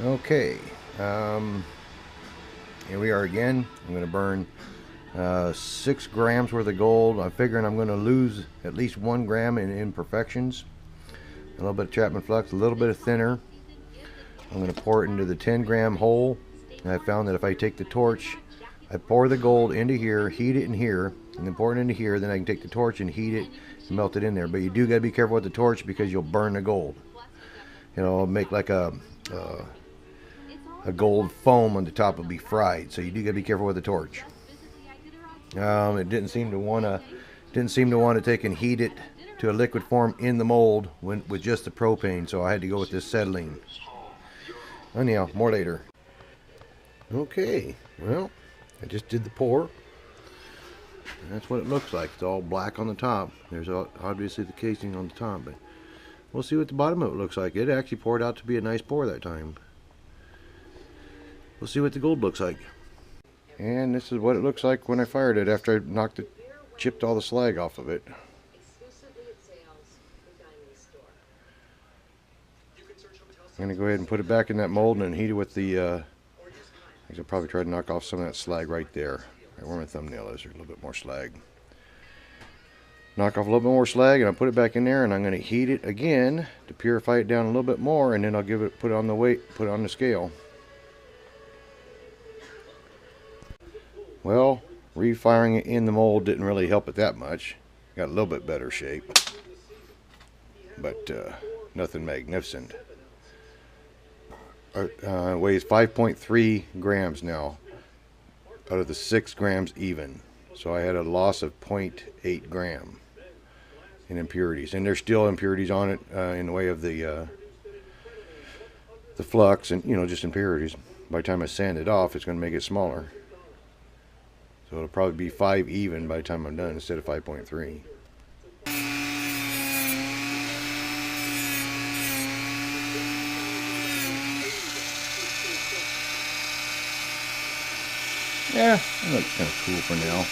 Okay, here we are again. I'm going to burn 6 grams worth of gold. I'm figuring I'm going to lose at least 1 gram in imperfections. A little bit of Chapman flux, a little bit of thinner. I'm going to pour it into the 10-gram hole. And I found that if I take the torch, I pour the gold into here, heat it in here, and then pour it into here. Then I can take the torch and heat it and melt it in there. But you do got to be careful with the torch because you'll burn the gold. It'll make like a gold foam on the top will be fried, so you do got to be careful with the torch. It didn't seem to want to take and heat it to a liquid form in the mold with just the propane, so I had to go with this acetylene. Anyhow, more later. Okay, well, I just did the pour. That's what it looks like. It's all black on the top. There's obviously the casing on the top, but we'll see what the bottom of it looks like. It actually poured out to be a nice pour that time. We'll see what the gold looks like. And this is what it looks like when I fired it after I chipped all the slag off of it. I'm going to go ahead and put it back in that mold and heat it with the, I'll probably try to knock off some of that slag right there. Right where my thumbnail is, there's a little bit more slag. Knock off a little bit more slag and I'll put it back in there, and I'm going to heat it again to purify it down a little bit more, and then I'll put it on the weight, put it on the scale. Well, refiring it in the mold didn't really help it that much. Got a little bit better shape, but nothing magnificent. It weighs 5.3 grams now out of the 6 grams even. So I had a loss of 0.8 gram in impurities, and there's still impurities on it in the way of the flux and just impurities. By the time I sand it off, it's going to make it smaller. So it'll probably be 5 even by the time I'm done instead of 5.3. Yeah, that looks kind of cool for now.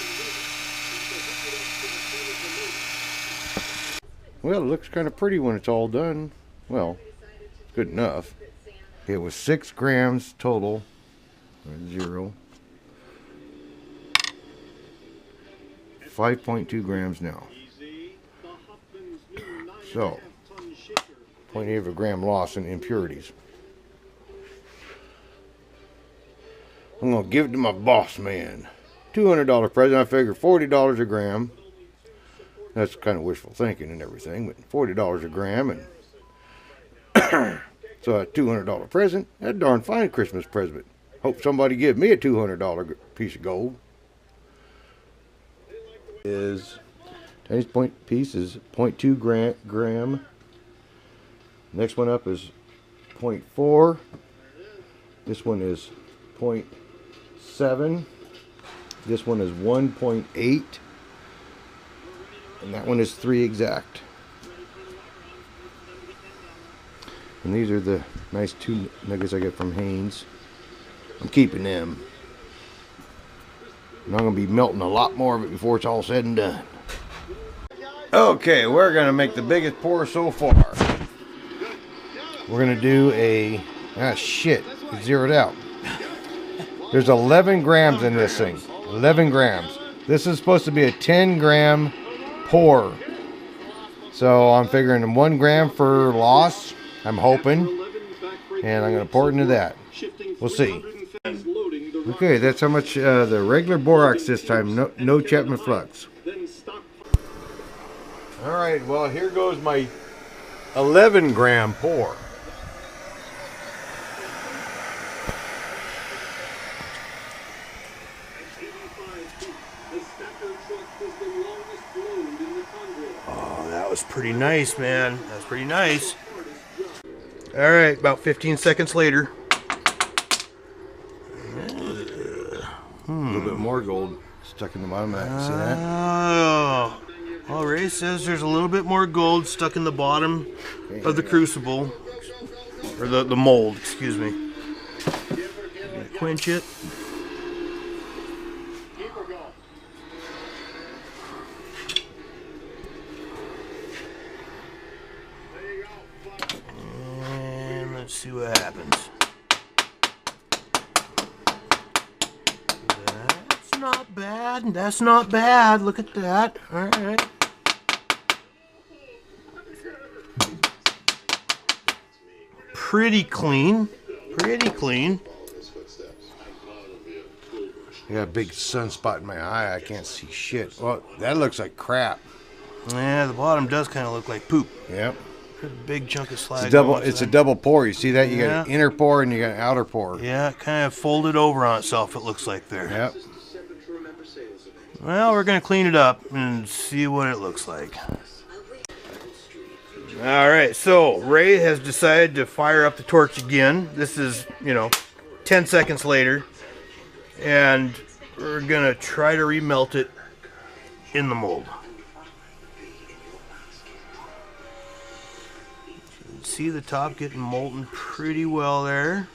Well, it looks kind of pretty when it's all done. Well, it's good enough. It was 6 grams total. 0. 5.2 grams now. So, 0.8 of a gram loss in impurities. I'm going to give it to my boss man. $200 present. I figured $40 a gram. That's kind of wishful thinking and everything, but $40 a gram, and so a $200 present. That's a darn fine Christmas present. Hope somebody give me a $200 piece of gold. Tiny piece is 0.2 gram. Next one up is 0.4. This one is 0.7. This one is 1.8. And that one is 3 exact. And these are the nice 2 nuggets I get from Haynes. I'm keeping them. And I'm going to be melting a lot more of it before it's all said and done. Okay, we're going to make the biggest pour so far. We're going to do a... shit. It's zeroed out. There's 11 grams in this thing. 11 grams. This is supposed to be a 10-gram pour. So I'm figuring 1 gram for loss. I'm hoping. And I'm going to pour it into that. We'll see. Okay, that's how much the regular borax this time. No Chapman flux. Alright, well here goes my 11 gram pour. Oh, that was pretty nice, man. That was pretty nice. Alright, about 15 seconds later. A little bit more gold stuck in the bottom of that. See that? Oh. Well, Ray says there's a little bit more gold stuck in the bottom of the crucible. Or the mold, excuse me. Quench it. And let's see what happens. not bad. That's not bad. Look at that. All right. Pretty clean. Pretty clean. I got a big sunspot in my eye. I can't see shit. Well, that looks like crap. Yeah, the bottom does kind of look like poop. Yep. A big chunk of slag. It's a double pour. You see that? You got an inner pour and you got an outer pour. Yeah, it kind of folded over on itself, it looks like there. Yep. Well, we're going to clean it up and see what it looks like. All right, so Ray has decided to fire up the torch again. This is, 10 seconds later. And we're going to try to remelt it in the mold. You can see the top getting molten pretty well there.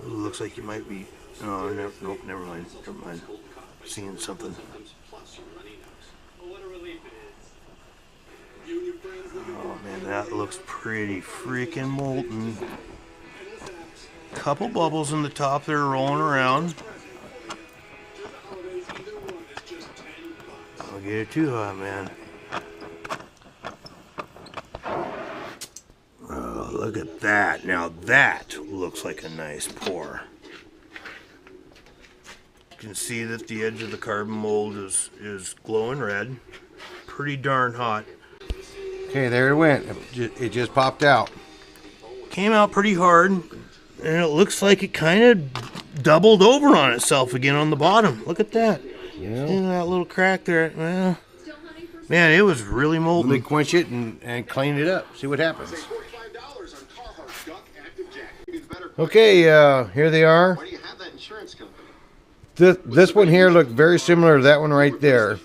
Ooh, looks like you might be... Oh, nope, never mind. Never mind. Seeing something. Oh man, that looks pretty freaking molten. Couple bubbles in the top there rolling around. Don't get it too hot, man. Oh, look at that. Now that looks like a nice pour. You can see that the edge of the carbon mold is glowing red. Pretty darn hot. Okay, there it went. It just popped out. Came out pretty hard, and it looks like it kind of doubled over on itself again on the bottom. Look at that. Yeah. See that little crack there? Well, man, it was really molten. Let me quench it and clean it up. See what happens. Okay, here they are. This one here looked very similar to that one right there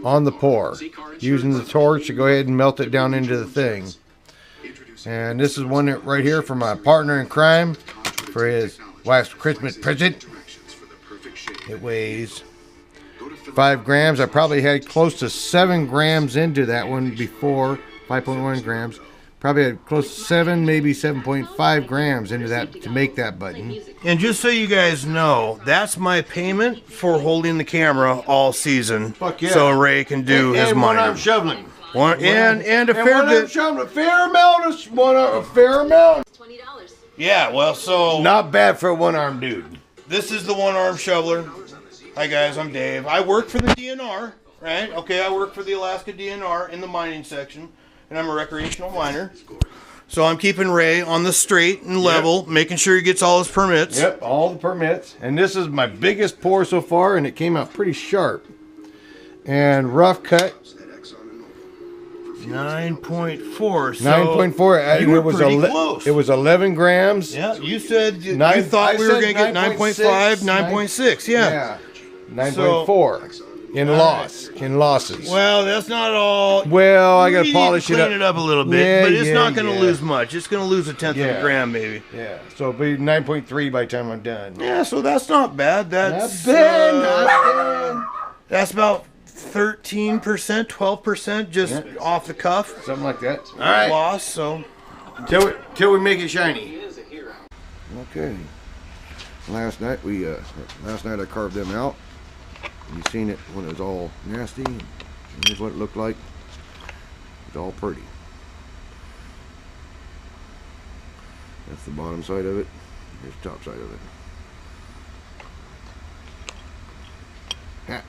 on the pour. Using the torch to go ahead and melt it down into the thing. And this is one right here for my partner in crime for his wife's Christmas present. It weighs 5 grams. I probably had close to 7 grams into that one before. 5.1 grams. Probably had close to 7, maybe 7.5 grams into that to make that button. And just so you guys know, that's my payment for holding the camera all season. Fuck yeah. So Ray can do his and mining. one-arm shoveling. And a fair bit. A fair amount. A fair amount. $20. Yeah, well, so Not bad for a one-arm dude. this is the one-arm shoveler. Hi guys, I'm Dave. I work for the DNR, right? Okay, I work for the Alaska DNR in the mining section, and I'm a recreational miner. So I'm keeping Ray on the straight and level, making sure he gets all his permits. Yep, all the permits. And this is my biggest pour so far, and it came out pretty sharp. And rough cut. 9.4. So 9.4. you were pretty close. It was 11 grams. Yeah, you said you thought we were going to get 9.5, 9.6. Yeah. 9.4 in loss. In losses. Well, that's not all. Well, I got You to polish need it clean up. it up a little bit, Yeah, but it's yeah, not going to yeah. lose much. It's going to lose a tenth of Yeah. a gram, maybe. Yeah, so it'll be 9.3 by the time I'm done. Yeah, so that's not bad. That's Not bad. That's about 13%, 12% just off the cuff. Something like that. All right. Loss. So Till we make it shiny. Okay. Last night I carved them out. You seen it when it was all nasty. And here's what it looked like. It's all pretty. That's the bottom side of it. Here's the top side of it. Ha.